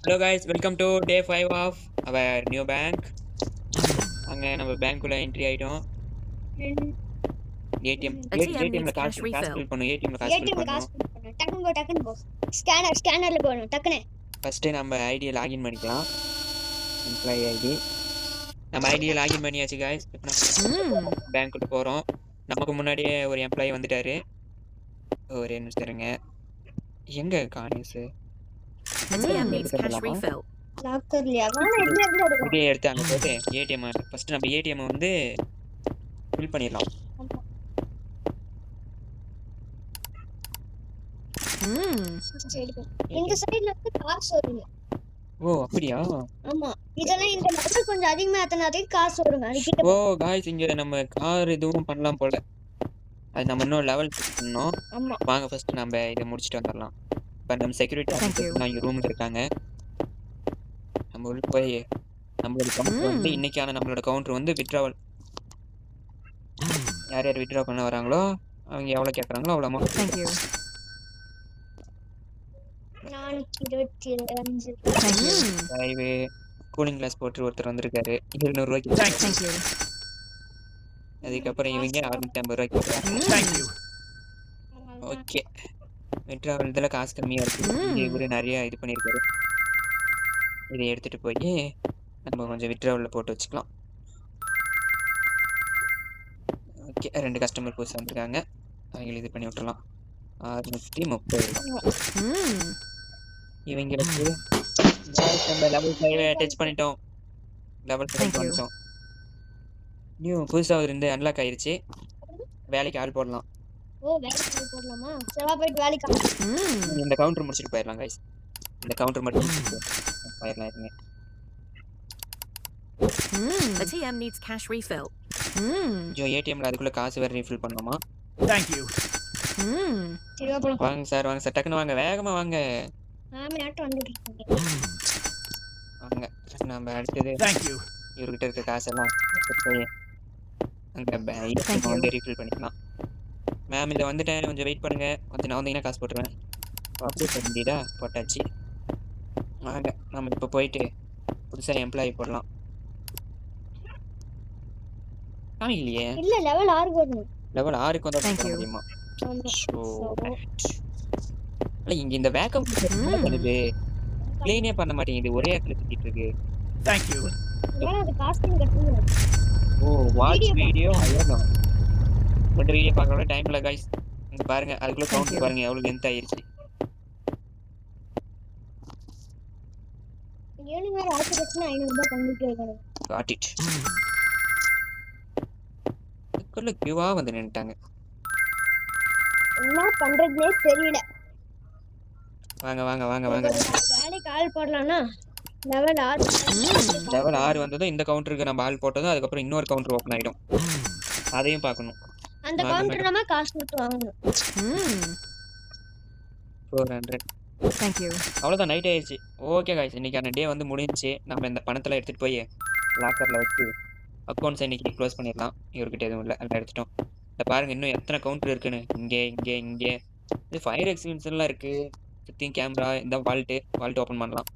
Hello guys, welcome to day 5 of our new bank. அங்க நம்ம பேங்க்குள்ள entry ஆயிட்டோம். ATM ஏடிஎம்ல காசு ஃபில் பண்ணனும். ஏடிஎம்ல காசு ஃபில் பண்ணனும். டக்குனு போ. ஸ்கேனர்ல போணும். டக்குனு. ஃபர்ஸ்ட் நம்ம ஐடியை லாகின் பண்ணிக்கலாம். Employee ID. நம்ம ஐடியை லாகின் பண்ணியாச்சு guys. இப்போ நம்ம பேங்க்குள்ள போறோம். நமக்கு முன்னாடியே ஒரு எம்ப்ளாயி வந்துட்டாரு. ஒரே நிமிஷம் இருங்க. எங்க காணிஸ்? லாக்கர்லயா? இதே எடுத்து அங்க போட்டு ஏடிஎம் ஃபர்ஸ்ட் நம்ம ஏடிஎம் வந்து ஃபில் பண்ணிடலாம். இந்த சைடுல இருந்து காசு வருங்க. ஓ அப்படியா? ஆமா. இதெல்லாம் இந்த லெவல் கொஞ்சம் அதிகமா ஏத்தனாதே காசு வருங்க. அதுக்கிட்ட ஓ गाइस இங்க நம்ம கார் இதுவும் பண்ணலாம் போல. அது நம்ம இன்னும் லெவல் பண்ணனும். ஆமா. வாங்க ஃபர்ஸ்ட் நம்ம இத முடிச்சிட்டு வந்துறலாம். இப்ப நம்ம செக்யூரிட்டி ஆஃபீஸர் இங்க ரூம்ல இருக்காங்க. நம்ம உள்ள போய் நம்மளோட கவுண்டர் வந்து இன்னைக்கான நம்மளோட கவுண்டர் வந்து வித்ட்ராவல். யார் யார் வித்ட்ரா பண்ண வராங்களோ அவங்க எவ்வளவு கேக்குறாங்களோ அவ்வளவு amount. Thank you. 425. Thank you. Drive cooling glass போட்டு ஒருத்தர் வந்திருக்காரு. 200 ரூபாய்க்கு. Thank you. அதுக்கப்புறம் இவங்க 650 ரூபாய்க்கு போறாங்க. Thank you. ஓகே. வித்ட்ராவல் இதெல்லாம் காசு கம்மியா இருக்கு. இவரு நிறைய இது பண்ணிருக்காரு. இதை எடுத்துட்டு போய் நம்ம கொஞ்சம் வித்ட்ராவல்ல போட்டு வச்சுக்கலாம். ஓகே 2 கஸ்டமர் புதுசா வந்திருக்காங்க. அவங்களை இது பண்ணி விட்டுறலாம். 630. இவங்களுக்கு நம்ம லெவல் 5 டச் பண்ணிட்டோம். லெவல் 5 வந்துட்டோம். நியூ புதுசா இருந்து அன்லாக் ஆயிருச்சு. வேலைக்கு ஆள் போடலாம். ஓ வேலைக்கு போடலாமா? சரி போய் வேலைக்கு. இந்த கவுண்டர் முடிச்சிட்டு போயிடலாம் गाइस. இந்த கவுண்டர் மட்டும் போயிடலாம் இருங்க. The TM needs cash refill. Joe ஏடிஎம்ல அதுக்குள்ள காசு வேற ரீஃபில் பண்ணனுமா? Thank you. சரி போலாம். வாங்க சார் டக்குனு வாங்க வேகமா வாங்க. ஆமா ஆட்டோ வந்துட்டு இருக்கு. வாங்க நம்ம அடுத்தது. Thank you. இவர்கிட்ட இருக்க காசெல்லாம் எடுத்து போய் அங்க பேங்க்ல வந்து ரீஃபில் பண்ணிக்கலாம். மேம் இத வந்துட்டேன் கொஞ்சம் வெயிட் பண்ணுங்க. கொஞ்சம் நான் வந்தீங்கன்னா காசு போட்டுருவேன். அப்படியே பண்ணிடா போட்டாச்சு. வாங்க நம்ம இப்ப போயிட்டு புதுசா எம்ப்ளாயி போடலாம். இல்லையே இல்ல லெவல் 6 வரணும். லெவல் 6க்கு வந்தா Thank போட you. முடியுமா? ஆமா. ஷோ இல்ல இங்க இந்த வேக்கம் என்ன பண்ணுது? க்ளீனே பண்ண மாட்டேங்குது. ஒரே இடத்துல சுத்திட்டு இருக்கு. Thank you. ஏன்னா அது காஸ்டிங் கட்டணும். ஓ வாட்ச் வீடியோ அயர்லாம். பட் வீடியோ பார்க்கற டைம்ல गाइस இங்க பாருங்க அதுக்குள்ள கவுண்ட் பாருங்க எவ்வளவு லென்த் ஆயிருச்சு. 7 வேற ஆச்சுன்னா 500 ரூபாய் பண்ணிட்டு இருக்கணும். Got it. இதுக்குள்ள கியூவா வந்து நின்னுட்டாங்க. என்ன பண்றதுனே தெரியல. வாங்க வாங்க வாங்க வாங்க. வேலைக்கு ஆள் போடலாம்னா லெவல் 6. லெவல் 6 வந்ததும் இந்த கவுண்டருக்கு நம்ம ஆள் போட்டதும் அதுக்கப்புறம் இன்னொரு கவுண்டர் ஓபன் ஆயிடும். அதையும் பார்க்கணும். அந்த கவுண்டர் நம்ம காசு கொடுத்து வாங்கணும். 400. Thank you. அவ்வளவுதான் நைட் ஆயிருச்சு. ஓகே गाइस இன்னைக்கான டே வந்து முடிஞ்சிச்சு. நம்ம இந்த பணத்தெல்லாம் எடுத்துட்டு போய் லாக்கர்ல வச்சு அக்கவுண்ட்ஸ் இன்னைக்கு க்ளோஸ் பண்ணிடலாம். இவர்கிட்ட எதுவும் இல்லை எல்லாம் எடுத்துட்டோம். இந்த பாருங்க இன்னும் எத்தனை கவுண்டர் இருக்குன்னு. இங்கே இது ஃபயர் எக்ஸ்பீரியன்ஸ் எல்லாம் இருக்கு. சுத்தியும் கேமரா இந்த வால்ட் ஓபன் பண்ணலாம்.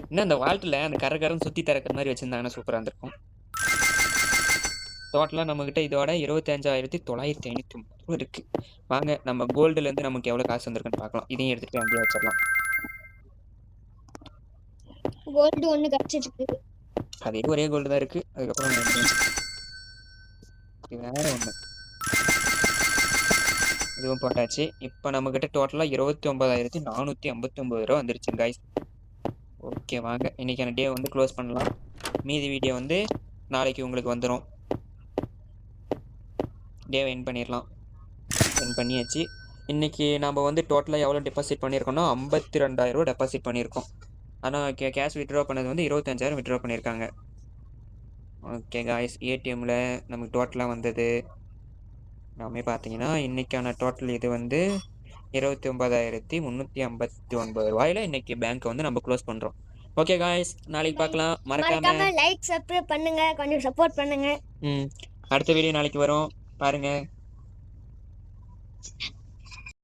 இன்னும் அந்த வால்ட்ல அந்த கரகரம் சுத்தி திறக்கிற மாதிரி வச்சிருந்தாங்கன்னா சூப்பரா இருந்திருக்கும். டோட்டலா நம்ம கிட்ட இதோட 25,950 இருக்கு. வாங்க நம்ம கோல்டுல இருந்து நமக்கு எவ்வளவு காசு வந்திருக்குன்னு பார்க்கலாம். இதையும் எடுத்துட்டு அங்கேயே வச்சிடலாம். கோல்டு ஒன்னு கிடைச்சிருக்கு. அதே ஒரே கோல்டு தான் இருக்கு. அதுக்கப்புறம் வேற ஒண்ணு இதுவும் போட்டாச்சு. இப்போ நம்ம கிட்ட டோட்டலா 29,459 ரூபா வந்துருச்சு गाइस. ஓகே வாங்க இன்னைக்கான டே வந்து க்ளோஸ் பண்ணலாம். மீதி வீடியோ வந்து நாளைக்கு உங்களுக்கு வந்துடும். டேவை என் பண்ணிடலாம். என் பண்ணியாச்சு. இன்னைக்கு நம்ம வந்து டோட்டலாக எவ்வளோ டெபாசிட் பண்ணியிருக்கோம்னா 52,000 ரூபா டெபாசிட் பண்ணியிருக்கோம். ஆனால் கேஷ் வித்ட்ரா பண்ணது வந்து 25,000 வித்ட்ரா பண்ணியிருக்காங்க. ஓகே गाइस ஏடிஎம்ல நமக்கு டோட்டலாக வந்தது நாமே பார்த்தீங்கன்னா இன்னைக்கான டோட்டல் இது வந்து 29,359 ரூபாயில இன்னைக்கு பேங்க் வந்து நம்ம க்ளோஸ் பண்ணுறோம். ஓகே गाइस நாளைக்கு பார்க்கலாம். மறக்காம லைக் சப்ஸ்கிரைப் பண்ணுங்க. கொஞ்சம் சப்போர்ட் பண்ணுங்க. அடுத்த வீடியோ நாளைக்கு வரும் பாருங்க.